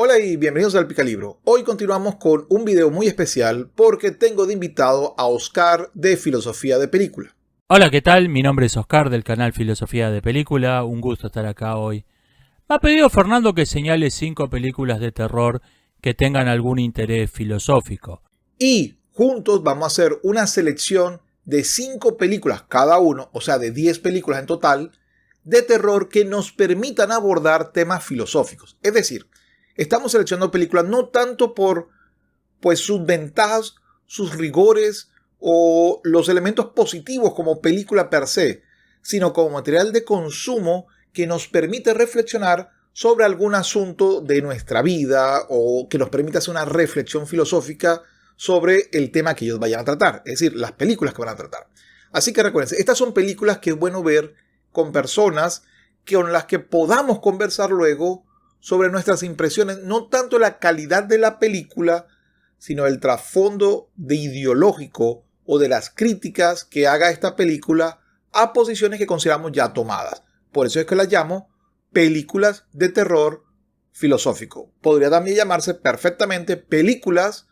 Hola y bienvenidos al Picalibro. Hoy continuamos con un video muy especial porque tengo de invitado a Oscar de Filosofía de Película. Hola, ¿qué tal? Mi nombre es Oscar del canal Filosofía de Película. Un gusto estar acá hoy. Me ha pedido Fernando que señale 5 películas de terror que tengan algún interés filosófico. Y juntos vamos a hacer una selección de 5 películas cada uno, o sea de 10 películas en total, de terror que nos permitan abordar temas filosóficos. Es decir, estamos seleccionando películas no tanto por sus ventajas, sus rigores o los elementos positivos como película per se, sino como material de consumo que nos permite reflexionar sobre algún asunto de nuestra vida o que nos permite hacer una reflexión filosófica sobre el tema que ellos vayan a tratar, es decir, las películas que van a tratar. Así que recuerden, estas son películas que es bueno ver con personas con las que podamos conversar luego sobre nuestras impresiones, no tanto la calidad de la película, sino el trasfondo de ideológico o de las críticas que haga esta película a posiciones que consideramos ya tomadas. Por eso es que las llamo películas de terror filosófico. Podría también llamarse perfectamente películas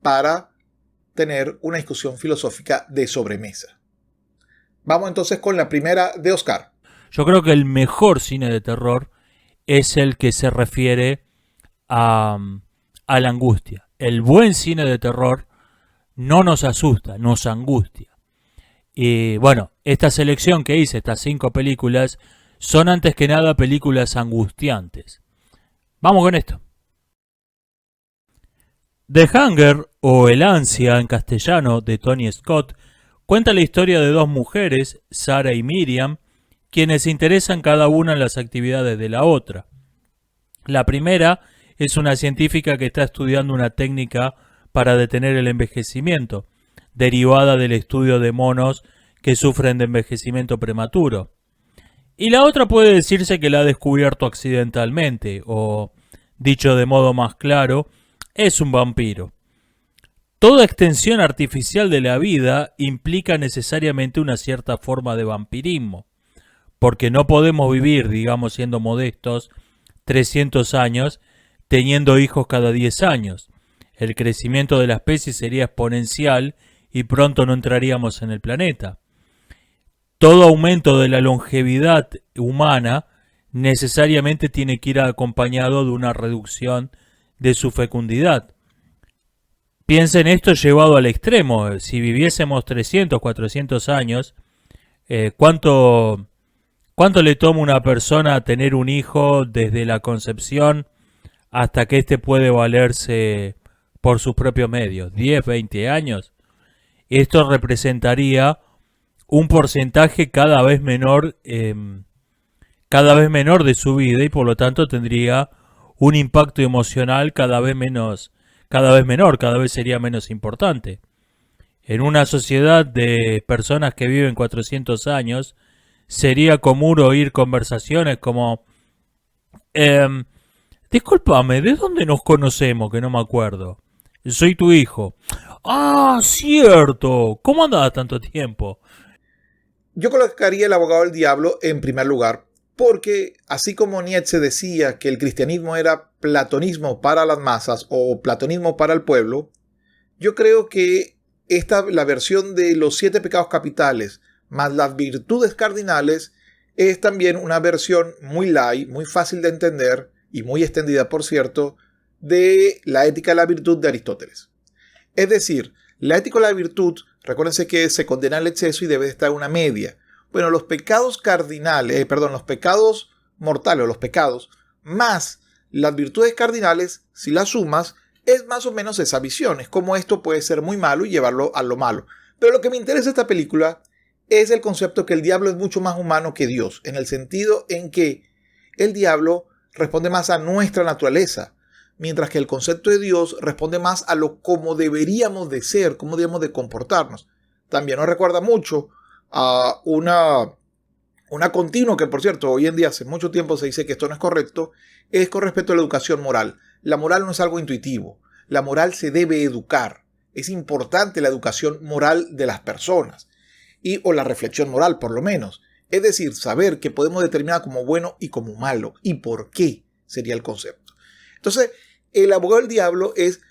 para tener una discusión filosófica de sobremesa. Vamos entonces con la primera de Oscar. Yo creo que el mejor cine de terror es el que se refiere a la angustia. El buen cine de terror no nos asusta, nos angustia. Y bueno, esta selección que hice, estas 5 películas, son antes que nada películas angustiantes. Vamos con esto. The Hunger, o El Ansia en castellano, de Tony Scott, cuenta la historia de 2 mujeres, Sarah y Miriam, quienes se interesan cada una en las actividades de la otra. La primera es una científica que está estudiando una técnica para detener el envejecimiento, derivada del estudio de monos que sufren de envejecimiento prematuro. Y la otra puede decirse que la ha descubierto accidentalmente, o, dicho de modo más claro, es un vampiro. Toda extensión artificial de la vida implica necesariamente una cierta forma de vampirismo, porque no podemos vivir, digamos siendo modestos, 300 años teniendo hijos cada 10 años. El crecimiento de la especie sería exponencial y pronto no entraríamos en el planeta. Todo aumento de la longevidad humana necesariamente tiene que ir acompañado de una reducción de su fecundidad. Piensen esto llevado al extremo. Si viviésemos 300, 400 años, ¿cuánto le toma a una persona tener un hijo desde la concepción hasta que éste puede valerse por sus propios medios? ¿10, 20 años? Esto representaría un porcentaje cada vez menor de su vida y por lo tanto tendría un impacto emocional cada vez menor, cada vez sería menos importante. En una sociedad de personas que viven 400 años, sería común oír conversaciones como discúlpame, ¿de dónde nos conocemos? Que no me acuerdo. Soy tu hijo. Ah, cierto. ¿Cómo andabas tanto tiempo? Yo colocaría el abogado del diablo en primer lugar, porque así como Nietzsche decía que el cristianismo era platonismo para las masas o platonismo para el pueblo, yo creo que la versión de los 7 pecados capitales más las virtudes cardinales es también una versión muy light, muy fácil de entender y muy extendida, por cierto, de la ética de la virtud de Aristóteles. Es decir, la ética de la virtud, recuérdense que se condena el exceso y debe estar en una media. Bueno, los pecados los pecados mortales o los pecados, más las virtudes cardinales, si las sumas, es más o menos esa visión. Es como esto puede ser muy malo y llevarlo a lo malo. Pero lo que me interesa de esta película es el concepto que el diablo es mucho más humano que Dios, en el sentido en que el diablo responde más a nuestra naturaleza, mientras que el concepto de Dios responde más a lo como deberíamos de ser, cómo debemos de comportarnos. También nos recuerda mucho a una continua que, por cierto, hoy en día hace mucho tiempo se dice que esto no es correcto, es con respecto a la educación moral. La moral no es algo intuitivo, la moral se debe educar. Es importante la educación moral de las personas, o la reflexión moral por lo menos. Es decir, saber que podemos determinar como bueno y como malo, y por qué sería el concepto. Entonces, el abogado del diablo es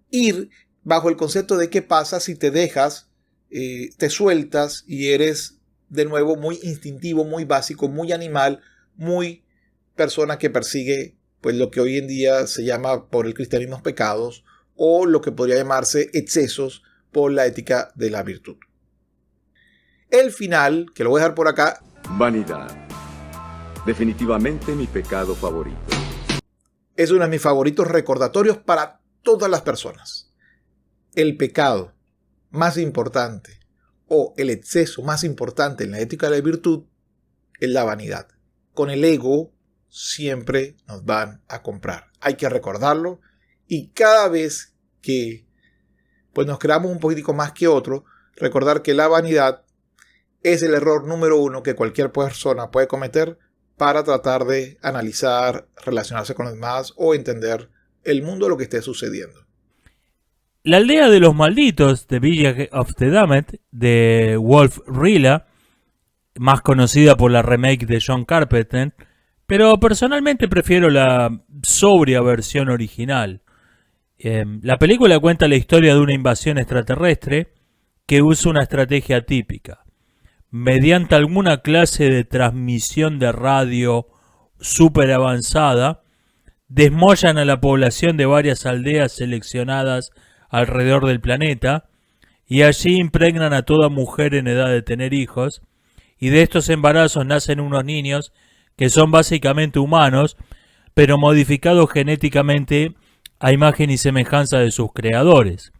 ir bajo el concepto de qué pasa si te dejas, te sueltas y eres de nuevo muy instintivo, muy básico, muy animal, muy persona que persigue pues lo que hoy en día se llama por el cristianismo pecados o lo que podría llamarse excesos por la ética de la virtud. El final, que lo voy a dejar por acá. Vanidad. Definitivamente mi pecado favorito. Es uno de mis favoritos recordatorios para todas las personas. El pecado más importante o el exceso más importante en la ética de la virtud es la vanidad. Con el ego siempre nos van a comprar. Hay que recordarlo y cada vez que pues nos creamos un poquitico más que otro, recordar que la vanidad es el error número uno que cualquier persona puede cometer para tratar de analizar, relacionarse con los demás o entender el mundo, lo que esté sucediendo. La aldea de los malditos, The Village of the Damned, de Wolf Rila, más conocida por la remake de John Carpenter, pero personalmente prefiero la sobria versión original. La película cuenta la historia de una invasión extraterrestre que usa una estrategia típica. Mediante alguna clase de transmisión de radio súper avanzada, desmollan a la población de varias aldeas seleccionadas alrededor del planeta y allí impregnan a toda mujer en edad de tener hijos, y de estos embarazos nacen unos niños que son básicamente humanos, pero modificados genéticamente a imagen y semejanza de sus creadores.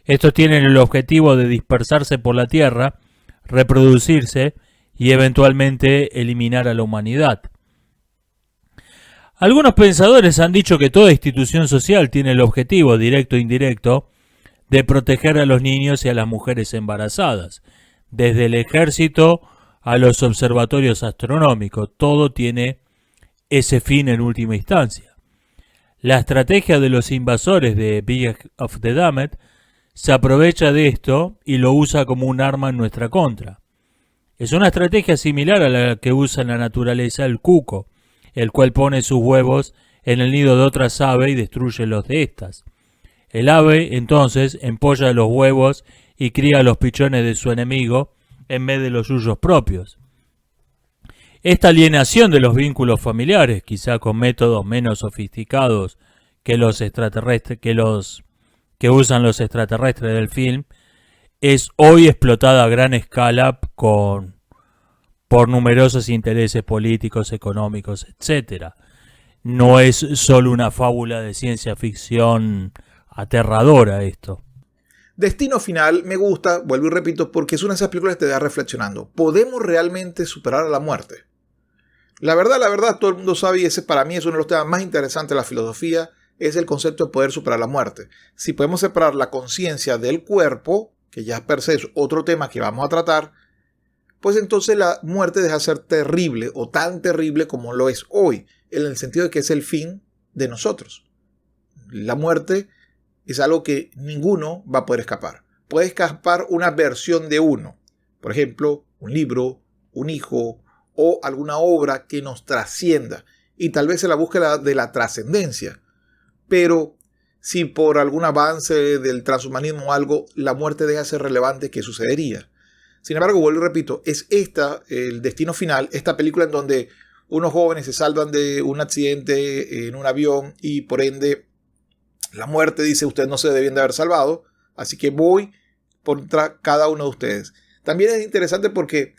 Estos tienen el objetivo de dispersarse por la Tierra, reproducirse y eventualmente eliminar a la humanidad. Algunos pensadores han dicho que toda institución social tiene el objetivo, directo e indirecto, de proteger a los niños y a las mujeres embarazadas. Desde el ejército a los observatorios astronómicos, todo tiene ese fin en última instancia. La estrategia de los invasores de Village of the Damned se aprovecha de esto y lo usa como un arma en nuestra contra. Es una estrategia similar a la que usa en la naturaleza el cuco, el cual pone sus huevos en el nido de otras aves y destruye los de estas. El ave entonces empolla los huevos y cría los pichones de su enemigo en vez de los suyos propios. Esta alienación de los vínculos familiares, quizá con métodos menos sofisticados que los extraterrestres, que usan los extraterrestres del film, es hoy explotada a gran escala por numerosos intereses políticos, económicos, etc. No es solo una fábula de ciencia ficción aterradora esto. Destino Final me gusta, vuelvo y repito, porque es una de esas películas que te da reflexionando. ¿Podemos realmente superar a la muerte? La verdad, todo el mundo sabe, y ese para mí es uno de los temas más interesantes de la filosofía, es el concepto de poder superar la muerte. Si podemos separar la conciencia del cuerpo, que ya per se es otro tema que vamos a tratar, pues entonces la muerte deja de ser terrible o tan terrible como lo es hoy, en el sentido de que es el fin de nosotros. La muerte es algo que ninguno va a poder escapar. Puede escapar una versión de uno, por ejemplo, un libro, un hijo o alguna obra que nos trascienda, y tal vez en la búsqueda de la trascendencia. Pero si por algún avance del transhumanismo o algo, la muerte deja de ser relevante, ¿qué sucedería? Sin embargo, vuelvo y repito, es el Destino Final, esta película en donde unos jóvenes se salvan de un accidente en un avión y por ende la muerte dice: ustedes no se debían de haber salvado, así que voy contra cada uno de ustedes. También es interesante porque,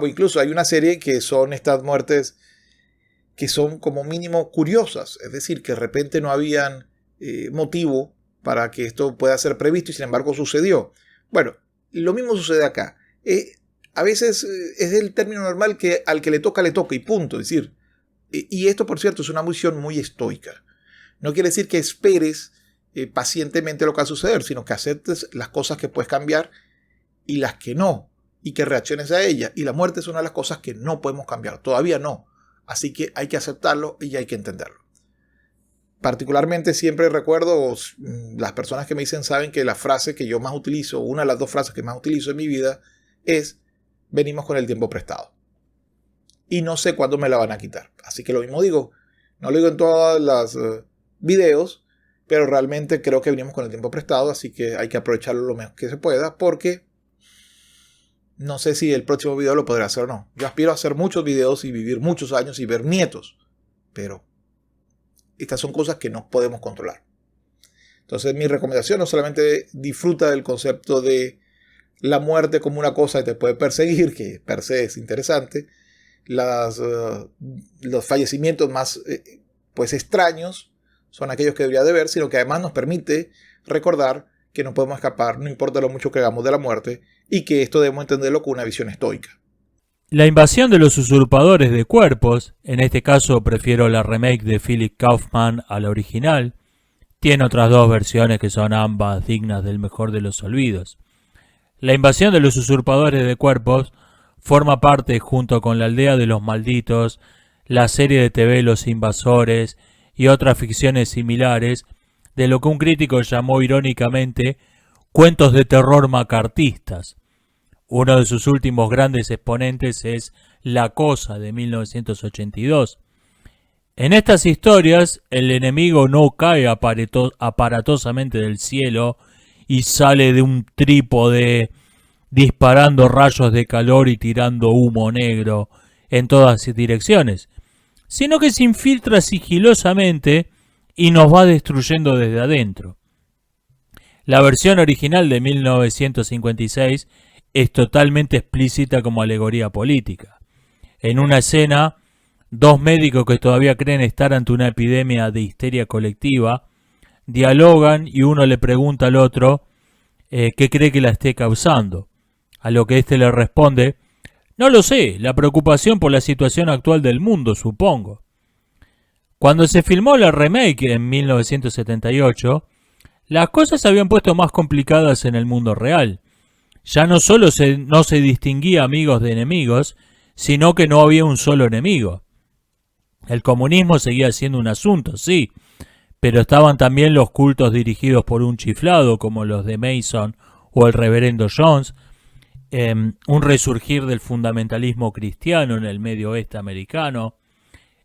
incluso hay una serie que son estas muertes que son como mínimo curiosas, es decir, que de repente no habían motivo para que esto pueda ser previsto y sin embargo sucedió. Bueno, lo mismo sucede acá. A veces es el término normal que al que le toca y punto. Es decir, y esto por cierto es una visión muy estoica. No quiere decir que esperes pacientemente lo que va a suceder, sino que aceptes las cosas que puedes cambiar y las que no, y que reacciones a ellas. Y la muerte es una de las cosas que no podemos cambiar, todavía no. Así que hay que aceptarlo y hay que entenderlo. Particularmente siempre recuerdo, las personas que me dicen saben que la frase que yo más utilizo, una de las dos frases que más utilizo en mi vida es: venimos con el tiempo prestado. Y no sé cuándo me la van a quitar. Así que lo mismo digo, no lo digo en todas las videos, pero realmente creo que venimos con el tiempo prestado, así que hay que aprovecharlo lo mejor que se pueda, porque no sé si el próximo video lo podré hacer o no. Yo aspiro a hacer muchos videos y vivir muchos años y ver nietos, pero estas son cosas que no podemos controlar. Entonces mi recomendación no solamente disfruta del concepto de la muerte como una cosa que te puede perseguir, que per se es interesante, los fallecimientos más pues extraños son aquellos que debería de ver, sino que además nos permite recordar que no podemos escapar, no importa lo mucho que hagamos de la muerte, y que esto debemos entenderlo con una visión estoica. La invasión de los usurpadores de cuerpos, en este caso prefiero la remake de Philip Kaufman a la original, tiene otras dos versiones que son ambas dignas del mejor de los olvidos. La invasión de los usurpadores de cuerpos forma parte, junto con La aldea de los malditos, la serie de TV Los invasores y otras ficciones similares, de lo que un crítico llamó irónicamente cuentos de terror macartistas. Uno de sus últimos grandes exponentes es La cosa de 1982. En estas historias, el enemigo no cae aparatosamente del cielo y sale de un trípode disparando rayos de calor y tirando humo negro en todas direcciones, sino que se infiltra sigilosamente y nos va destruyendo desde adentro. La versión original de 1956 es totalmente explícita como alegoría política. En una escena, dos médicos que todavía creen estar ante una epidemia de histeria colectiva dialogan y uno le pregunta al otro qué cree que la esté causando, a lo que éste le responde: no lo sé, la preocupación por la situación actual del mundo, supongo. Cuando se filmó la remake en 1978, las cosas se habían puesto más complicadas en el mundo real. Ya no solo no se distinguía amigos de enemigos, sino que no había un solo enemigo. El comunismo seguía siendo un asunto, sí, pero estaban también los cultos dirigidos por un chiflado como los de Mason o el reverendo Jones, un resurgir del fundamentalismo cristiano en el medio oeste americano.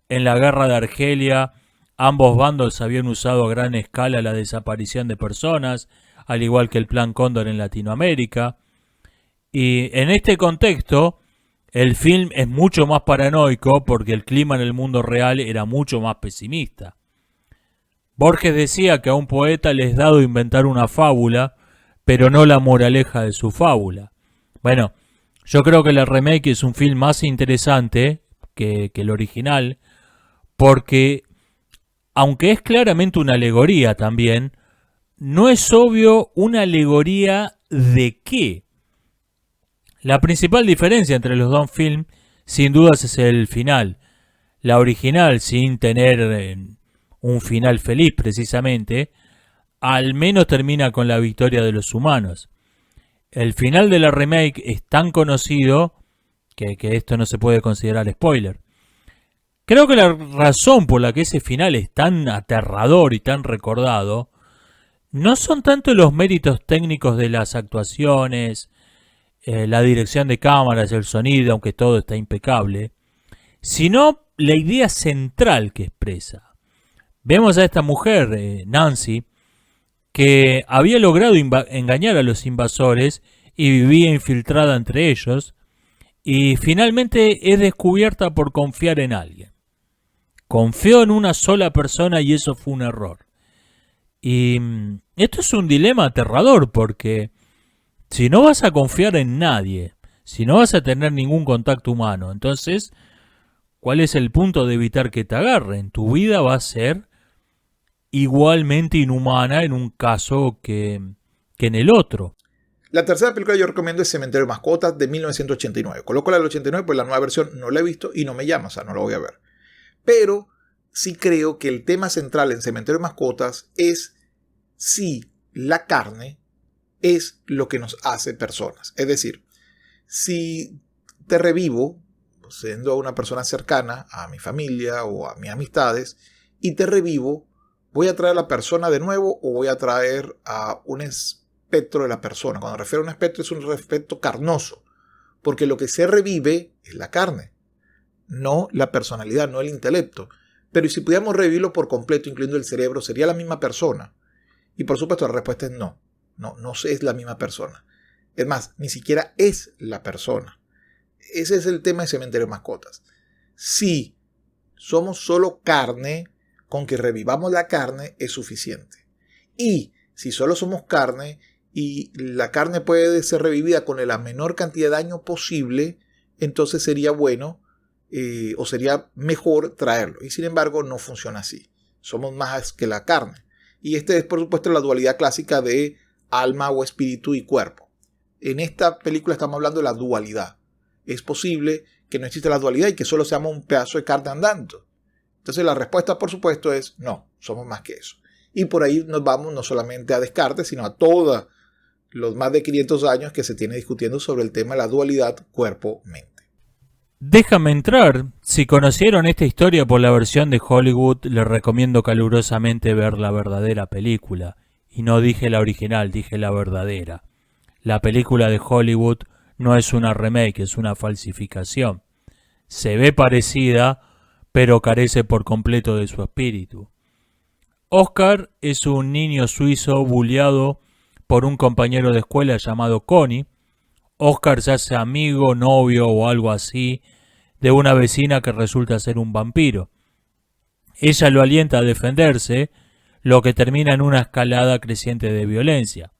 En la guerra de Argelia, ambos bandos habían usado a gran escala la desaparición de personas, al igual que el Plan Cóndor en Latinoamérica. Y en este contexto, el film es mucho más paranoico porque el clima en el mundo real era mucho más pesimista. Borges decía que a un poeta le es dado inventar una fábula, pero no la moraleja de su fábula. Bueno, yo creo que la remake es un film más interesante que el original, porque, aunque es claramente una alegoría también, no es obvio una alegoría de qué. La principal diferencia entre los dos films, sin dudas, es el final. La original, sin tener un final feliz precisamente, al menos termina con la victoria de los humanos. El final de la remake es tan conocido que esto no se puede considerar spoiler. Creo que la razón por la que ese final es tan aterrador y tan recordado no son tanto los méritos técnicos de las actuaciones, la dirección de cámaras, el sonido, aunque todo está impecable, sino la idea central que expresa. Vemos a esta mujer, Nancy, que había logrado engañar a los invasores y vivía infiltrada entre ellos, y finalmente es descubierta por confiar en alguien. Confió en una sola persona y eso fue un error. Y esto es un dilema aterrador porque si no vas a confiar en nadie, si no vas a tener ningún contacto humano, entonces, ¿cuál es el punto de evitar que te agarren? Tu vida va a ser igualmente inhumana en un caso que en el otro. La tercera película que yo recomiendo es Cementerio de Mascotas de 1989. Coloco la del 89, pues la nueva versión no la he visto y no me llama, o sea, no la voy a ver. Pero sí creo que el tema central en Cementerio de Mascotas es si la carne es lo que nos hace personas. Es decir, si te revivo, siendo una persona cercana a mi familia o a mis amistades, y te revivo, ¿voy a traer a la persona de nuevo o voy a traer a un espectro de la persona? Cuando me refiero a un espectro, es un espectro carnoso, porque lo que se revive es la carne, no la personalidad, no el intelecto. Pero ¿y si pudiéramos revivirlo por completo, incluyendo el cerebro, sería la misma persona? Y por supuesto la respuesta es no. No es la misma persona. Es más, ni siquiera es la persona. Ese es el tema de Cementerio de Mascotas. Si somos solo carne, con que revivamos la carne es suficiente. Y si solo somos carne y la carne puede ser revivida con la menor cantidad de daño posible, entonces sería bueno o sería mejor traerlo. Y sin embargo no funciona así. Somos más que la carne. Y esta es por supuesto la dualidad clásica de alma o espíritu y cuerpo. En esta película estamos hablando de la dualidad. Es posible que no exista la dualidad y que solo seamos un pedazo de carne andando. Entonces la respuesta por supuesto es no, somos más que eso. Y por ahí nos vamos no solamente a Descartes, sino a todos los más de 500 años que se tiene discutiendo sobre el tema de la dualidad cuerpo-mente. Déjame entrar. Si conocieron esta historia por la versión de Hollywood, les recomiendo calurosamente ver la verdadera película. Y no dije la original, dije la verdadera. La película de Hollywood no es una remake, es una falsificación. Se ve parecida, pero carece por completo de su espíritu. Oscar es un niño suizo bulleado por un compañero de escuela llamado Connie. Oscar se hace amigo, novio o algo así de una vecina que resulta ser un vampiro. Ella lo alienta a defenderse, lo que termina en una escalada creciente de violencia.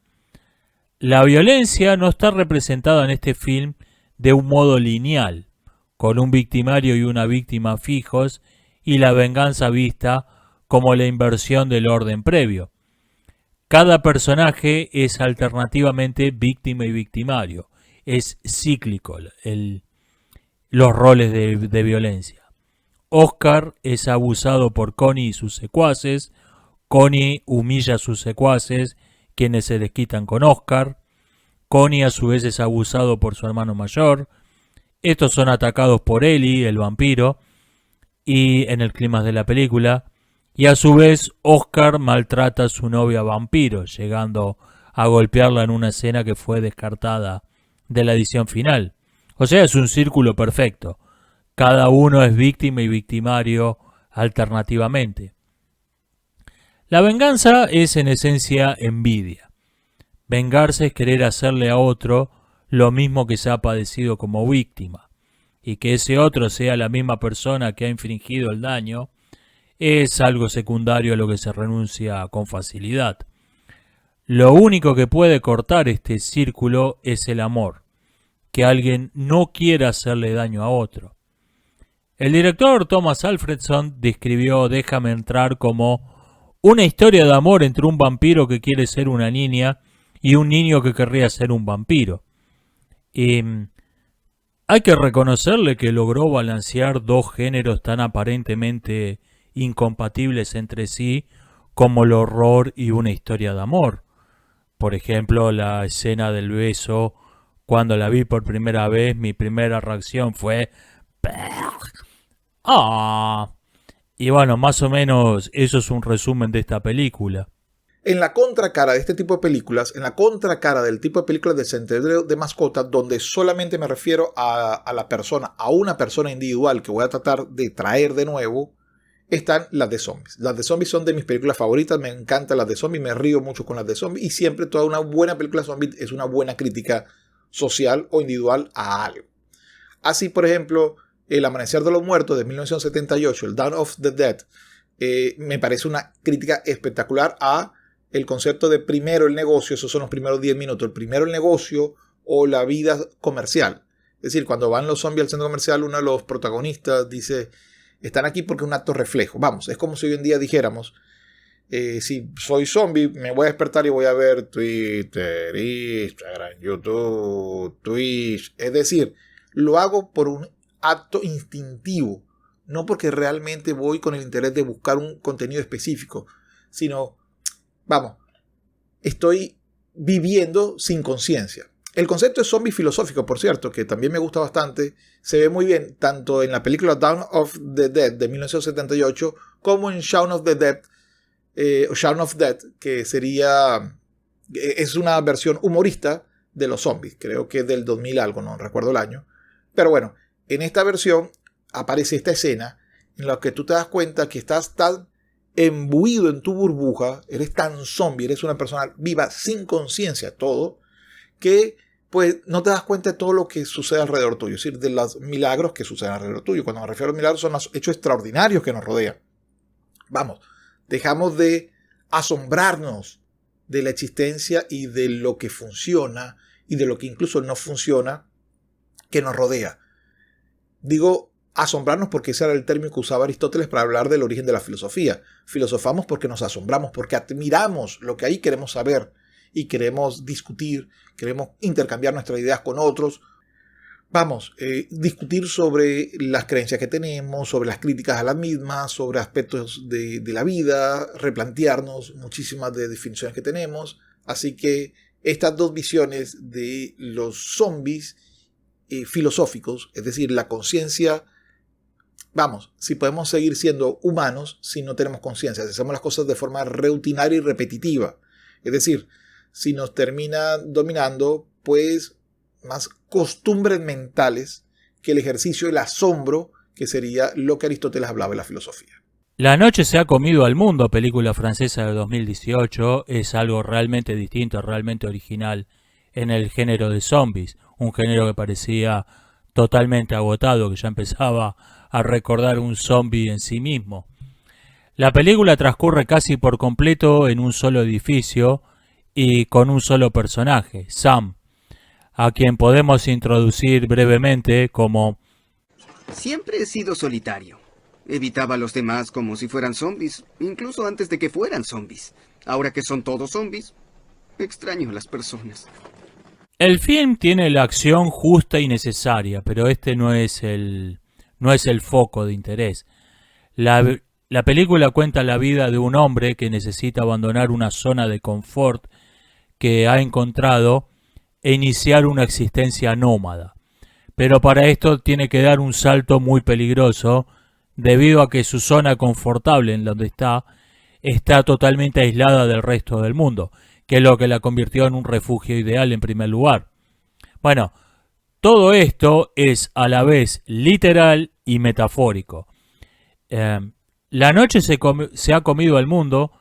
La violencia no está representada en este film de un modo lineal, con un victimario y una víctima fijos y la venganza vista como la inversión del orden previo. Cada personaje es alternativamente víctima y victimario. Es cíclico los roles de violencia. Oscar es abusado por Connie y sus secuaces. Connie humilla a sus secuaces, quienes se desquitan con Oscar. Connie a su vez es abusado por su hermano mayor. Estos son atacados por Ellie, el vampiro, y en el clímax de la película. Y a su vez Oscar maltrata a su novia vampiro, llegando a golpearla en una escena que fue descartada de la edición final. O sea, es un círculo perfecto. Cada uno es víctima y victimario alternativamente. La venganza es en esencia envidia. Vengarse es querer hacerle a otro lo mismo que se ha padecido como víctima. Y que ese otro sea la misma persona que ha infringido el daño es algo secundario a lo que se renuncia con facilidad. Lo único que puede cortar este círculo es el amor, que alguien no quiera hacerle daño a otro. El director Thomas Alfredson describió Déjame entrar como una historia de amor entre un vampiro que quiere ser una niña y un niño que querría ser un vampiro. Y hay que reconocerle que logró balancear dos géneros tan aparentemente incompatibles entre sí como el horror y una historia de amor. Por ejemplo, la escena del beso. Cuando la vi por primera vez, mi primera reacción fue ¡ah! Y bueno, más o menos eso es un resumen de esta película. En la contracara de este tipo de películas, en la contracara del tipo de películas de Cementerio de Mascotas, donde solamente me refiero a la persona, a una persona individual que voy a tratar de traer de nuevo, están las de zombies. Las de zombies son de mis películas favoritas, me encantan las de zombies, me río mucho con las de zombies y siempre toda una buena película de zombies es una buena crítica social o individual a algo. Así, por ejemplo, El Amanecer de los Muertos de 1978, el Dawn of the Dead, me parece una crítica espectacular a el concepto de primero el negocio, esos son los primeros 10 minutos, el primero el negocio o la vida comercial. Es decir, cuando van los zombies al centro comercial, uno de los protagonistas dice, están aquí porque es un acto reflejo. Vamos, es como si hoy en día dijéramos, si soy zombie, me voy a despertar y voy a ver Twitter, Instagram, YouTube, Twitch. Es decir, lo hago por un acto instintivo, no porque realmente voy con el interés de buscar un contenido específico, sino, vamos, estoy viviendo sin conciencia. El concepto de zombie filosófico, por cierto, que también me gusta bastante, se ve muy bien tanto en la película Dawn of the Dead de 1978 como en Shaun of the Dead, Shaun of Dead, que es una versión humorista de los zombies, creo que es del 2000 algo, no recuerdo el año, pero bueno, en esta versión aparece esta escena en los que tú te das cuenta que estás tan embuido en tu burbuja, eres tan zombie, eres una persona viva sin conciencia, todo, que pues no te das cuenta de todo lo que sucede alrededor tuyo, es decir, de los milagros que suceden alrededor tuyo. Cuando me refiero a milagros son los hechos extraordinarios que nos rodean. Vamos, dejamos de asombrarnos de la existencia y de lo que funciona y de lo que incluso no funciona que nos rodea. Digo asombrarnos porque ese era el término que usaba Aristóteles para hablar del origen de la filosofía. Filosofamos porque nos asombramos, porque admiramos lo que ahí queremos saber y queremos discutir, queremos intercambiar nuestras ideas con otros. Vamos, discutir sobre las creencias que tenemos, sobre las críticas a las mismas, sobre aspectos de la vida, replantearnos muchísimas de definiciones que tenemos. Así que estas dos visiones de los zombies filosóficos, es decir, la conciencia, vamos, si podemos seguir siendo humanos si no tenemos conciencia, si hacemos las cosas de forma rutinaria y repetitiva, es decir, si nos termina dominando, pues, más costumbres mentales que el ejercicio, el asombro, que sería lo que Aristóteles hablaba de la filosofía. La noche se ha comido al mundo, película francesa de 2018, es algo realmente distinto, realmente original en el género de zombies, un género que parecía totalmente agotado, que ya empezaba a recordar un zombie en sí mismo. La película transcurre casi por completo en un solo edificio y con un solo personaje, Sam, a quien podemos introducir brevemente como... Siempre he sido solitario. Evitaba a los demás como si fueran zombies, incluso antes de que fueran zombies. Ahora que son todos zombies, extraño a las personas. El film tiene la acción justa y necesaria, pero este no es el foco de interés. La película cuenta la vida de un hombre que necesita abandonar una zona de confort que ha encontrado e iniciar una existencia nómada. Pero para esto tiene que dar un salto muy peligroso debido a que su zona confortable en donde está totalmente aislada del resto del mundo, que es lo que la convirtió en un refugio ideal en primer lugar. Bueno, todo esto es a la vez literal y metafórico. La noche se ha comido al mundo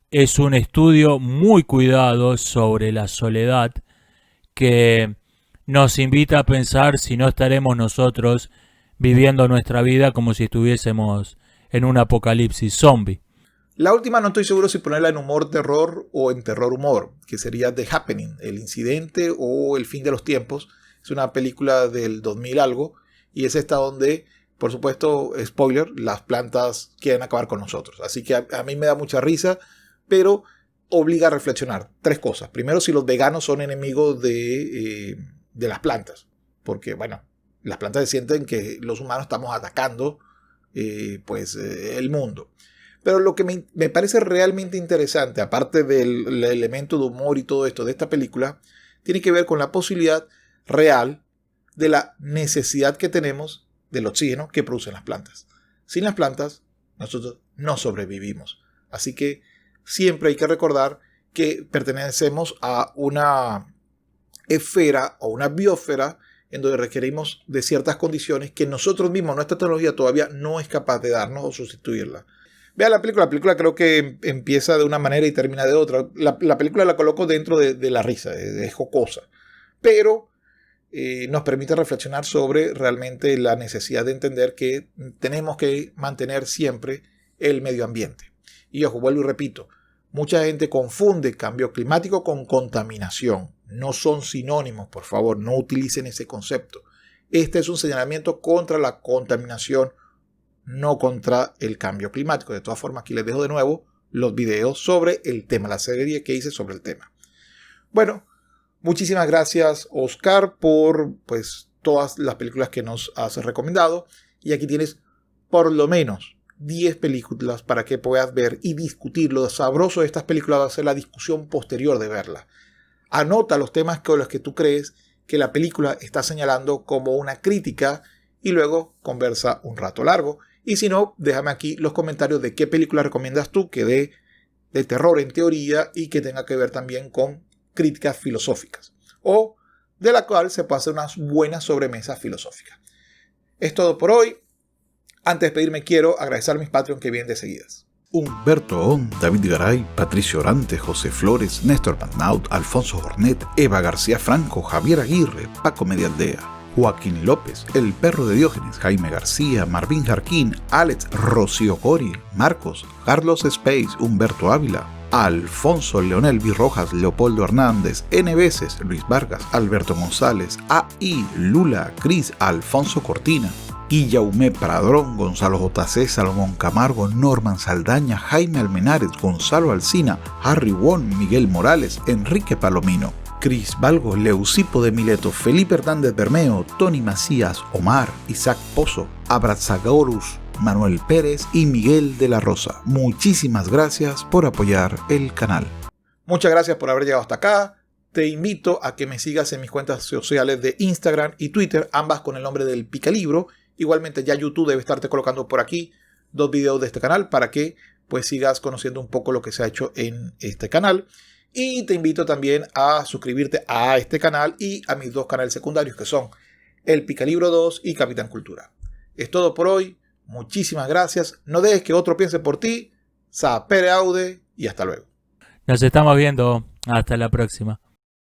es un estudio muy cuidado sobre la soledad que nos invita a pensar si no estaremos nosotros viviendo nuestra vida como si estuviésemos en un apocalipsis zombie. La última no estoy seguro si ponerla en humor terror o en terror humor, que sería The Happening, el incidente o el fin de los tiempos. Es una película del 2000 algo y es esta donde, por supuesto, spoiler, las plantas quieren acabar con nosotros. Así que a mí me da mucha risa, pero obliga a reflexionar. Tres cosas. Primero, si los veganos son enemigos de las plantas, porque, bueno, las plantas sienten que los humanos estamos atacando el mundo. Pero lo que me parece realmente interesante, aparte del elemento de humor y todo esto de esta película, tiene que ver con la posibilidad real de la necesidad que tenemos del oxígeno que producen las plantas. Sin las plantas, nosotros no sobrevivimos. Así que siempre hay que recordar que pertenecemos a una esfera o una biosfera en donde requerimos de ciertas condiciones que nosotros mismos, nuestra tecnología todavía no es capaz de darnos o sustituirla. Vea la película creo que empieza de una manera y termina de otra. La película la coloco dentro de la risa, es jocosa, pero nos permite reflexionar sobre realmente la necesidad de entender que tenemos que mantener siempre el medio ambiente. Y ojo, vuelvo y repito, mucha gente confunde cambio climático con contaminación. No son sinónimos, por favor, no utilicen ese concepto. Este es un señalamiento contra la contaminación, no contra el cambio climático. De todas formas, aquí les dejo de nuevo los videos sobre el tema, la serie que hice sobre el tema. Bueno, muchísimas gracias, Oscar, por todas las películas que nos has recomendado. Y aquí tienes por lo menos 10 películas para que puedas ver y discutir. Lo sabroso de estas películas va a ser la discusión posterior de verla. Anota los temas con los que tú crees que la película está señalando como una crítica y luego conversa un rato largo. Y si no, déjame aquí los comentarios de qué película recomiendas tú que dé de terror en teoría y que tenga que ver también con críticas filosóficas. O de la cual se puede hacer unas buenas sobremesas filosóficas. Es todo por hoy. Antes de despedirme, quiero agradecer a mis Patreon que vienen de seguidas. Humberto On, David Garay, Patricio Orante, José Flores, Néstor Magnaut, Alfonso Jornet, Eva García Franco, Javier Aguirre, Paco Medialdea, Joaquín López, El Perro de Diógenes, Jaime García, Marvin Jarquín, Alex Rocío Cori, Marcos, Carlos Space, Humberto Ávila, Alfonso Leonel Virrojas, Leopoldo Hernández, N. Veces, Luis Vargas, Alberto González, A.I. Lula, Cris, Alfonso Cortina, Guillaume Pradrón, Gonzalo J.C., Salomón Camargo, Norman Saldaña, Jaime Almenares, Gonzalo Alsina, Harry Won, Miguel Morales, Enrique Palomino, Cris Valgo, Leucipo de Mileto, Felipe Hernández Bermeo, Tony Macías, Omar, Isaac Pozo, Abrazagorus, Manuel Pérez y Miguel de la Rosa. Muchísimas gracias por apoyar el canal. Muchas gracias por haber llegado hasta acá. Te invito a que me sigas en mis cuentas sociales de Instagram y Twitter, ambas con el nombre del Picalibro. Igualmente ya YouTube debe estarte colocando por aquí 2 videos de este canal para que pues sigas conociendo un poco lo que se ha hecho en este canal. Y te invito también a suscribirte a este canal y a mis 2 canales secundarios que son El Picalibro 2 y Capitán Cultura. Es todo por hoy. Muchísimas gracias. No dejes que otro piense por ti. Sapere aude y hasta luego. Nos estamos viendo. Hasta la próxima.